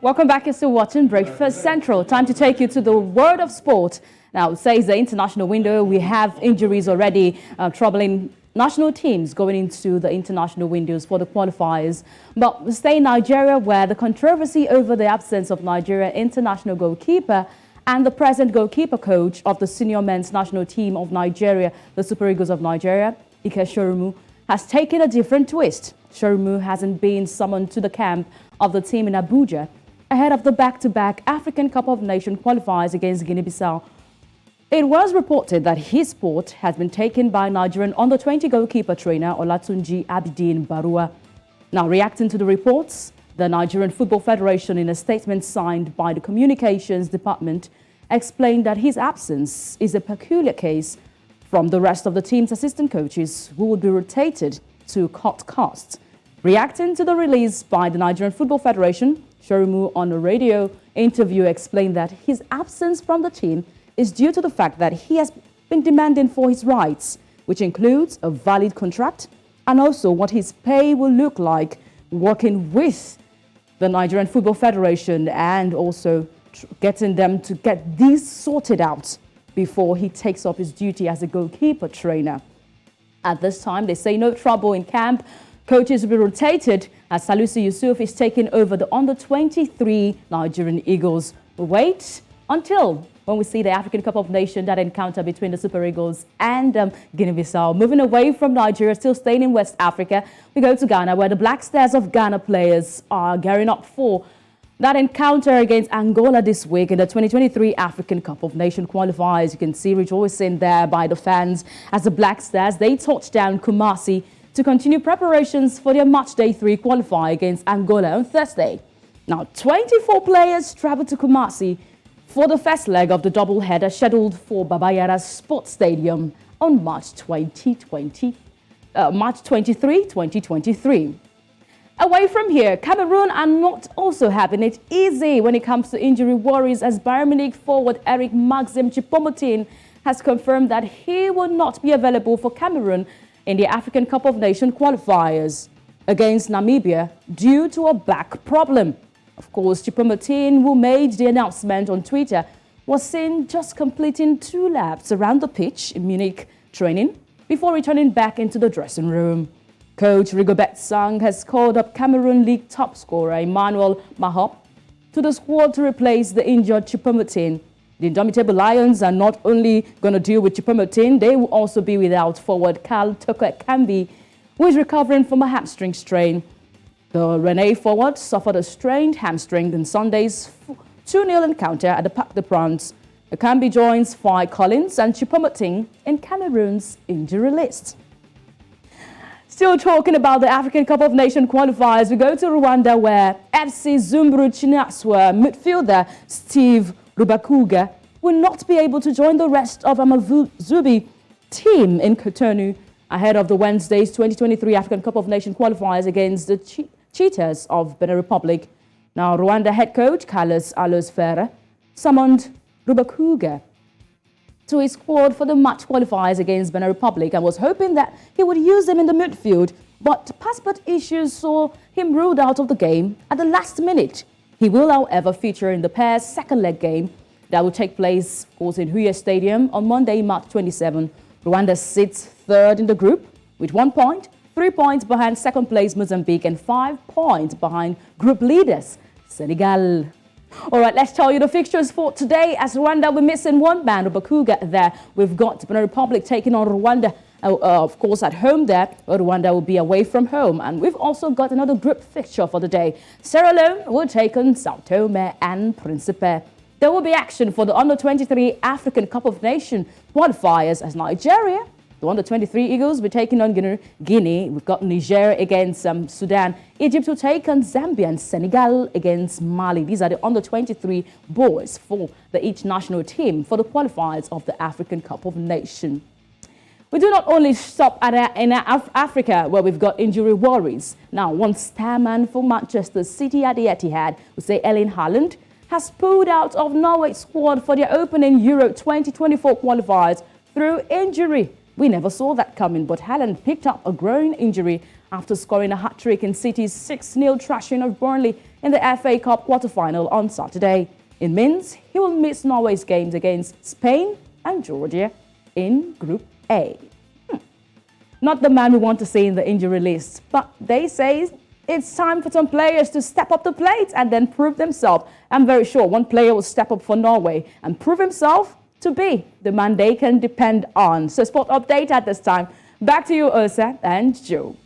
Welcome back. You're still watching Breakfast Central. Time to take you to the world of sport. Now, it says the international window. We have injuries already troubling national teams going into the international windows for the qualifiers. But we stay in Nigeria, where the controversy over the absence of Nigeria international goalkeeper and the present goalkeeper coach of the senior men's national team of Nigeria, the Super Eagles of Nigeria, Ike Shorunmu, has taken a different twist. Shorunmu hasn't been summoned to the camp of the team in Abuja ahead of the back-to-back African Cup of Nations qualifiers against Guinea-Bissau. It was reported that his spot has been taken by Nigerian under-20 goalkeeper trainer Olatunji Abidin Barua. Now, reacting to the reports, the Nigerian Football Federation, in a statement signed by the Communications Department, explained that his absence is a peculiar case from the rest of the team's assistant coaches who would be rotated to cut costs. Reacting to the release by the Nigerian Football Federation, Shorunmu, on a radio interview, explained that his absence from the team is due to the fact that he has been demanding for his rights, which includes a valid contract and also what his pay will look like working with the Nigerian Football Federation, and also getting them to get these sorted out before he takes up his duty as a goalkeeper trainer. At this time, they say no trouble in camp. Coaches will be rotated as Salusi Yusuf is taking over the under-23 Nigerian Eagles. We'll wait until when we see the African Cup of Nations, that encounter between the Super Eagles and Guinea-Bissau. Moving away from Nigeria, still staying in West Africa, we go to Ghana, where the Black Stars of Ghana players are gearing up for that encounter against Angola this week in the 2023 African Cup of Nations qualifiers. You can see rejoicing there by the fans as the Black Stars, they touched down Kumasi to continue preparations for their match day 3 qualifier against Angola on Thursday. Now, 24 players traveled to Kumasi for the first leg of the doubleheader scheduled for Babayara Sports Stadium on March 23, 2023. Away from here, Cameroon are not also having it easy when it comes to injury worries, as Bayern Munich forward Eric Maxim Choupo-Moting has confirmed that he will not be available for Cameroon in the African Cup of Nations qualifiers against Namibia due to a back problem. Of course, Choupo-Moting, who made the announcement on Twitter, was seen just completing 2 laps around the pitch in Munich training before returning back into the dressing room. Coach Rigobert Song has called up Cameroon League top scorer Emmanuel Mahop to the squad to replace the injured Choupo-Moting. The Indomitable Lions are not only going to deal with Choupo-Moting, they will also be without forward Karl Toko Ekambi, who is recovering from a hamstring strain. The Rene forward suffered a strained hamstring in Sunday's 2-0 encounter at the Parc des Princes. Ekambi joins Fai Collins and Choupo-Moting in Cameroon's injury list. Still talking about the African Cup of Nations qualifiers, we go to Rwanda, where FC Zumbru Chinaswa midfielder Steve Rubakuga will not be able to join the rest of Amavubi team in Cotonou ahead of the Wednesday's 2023 African Cup of Nations qualifiers against the Cheetahs of Benin Republic. Now, Rwanda head coach Carlos Alosfera summoned Rubakuga to his squad for the match qualifiers against Benin Republic and was hoping that he would use him in the midfield, but passport issues saw him ruled out of the game at the last minute. He will, however, feature in the pair's second leg game that will take place, of course, in Huye Stadium on Monday, March 27. Rwanda sits third in the group with 1 point, 3 points behind second place Mozambique and 5 points behind group leaders Senegal. All right, let's tell you the fixtures for today, as Rwanda we're missing one man, Rubakuga there. We've got Benin Republic taking on Rwanda, of course, at home there. Rwanda will be away from home. And we've also got another group fixture for the day. Sierra Leone will take on Sao Tome and Principe. There will be action for the under-23 African Cup of Nations qualifiers, as Nigeria, the under-23 Eagles, will be taking on Guinea. We've got Niger against Sudan. Egypt will take on Zambia, and Senegal against Mali. These are the under-23 boys for each national team for the qualifiers of the African Cup of Nations. We do not only stop in Africa, where we've got injury worries. Now, one starman for Manchester City at the Etihad, we say Erling Haaland, has pulled out of Norway's squad for their opening Euro 2024 qualifiers through injury. We never saw that coming, but Haaland picked up a groin injury after scoring a hat-trick in City's 6-0 thrashing of Burnley in the FA Cup quarter-final on Saturday. It means he will miss Norway's games against Spain and Georgia in Group A. Not the man we want to see in the injury list, but they say it's time for some players to step up the plate and then prove themselves. I'm very sure one player will step up for Norway and prove himself to be the man they can depend on. So sport update at this time. Back to you, Ursa and Joe.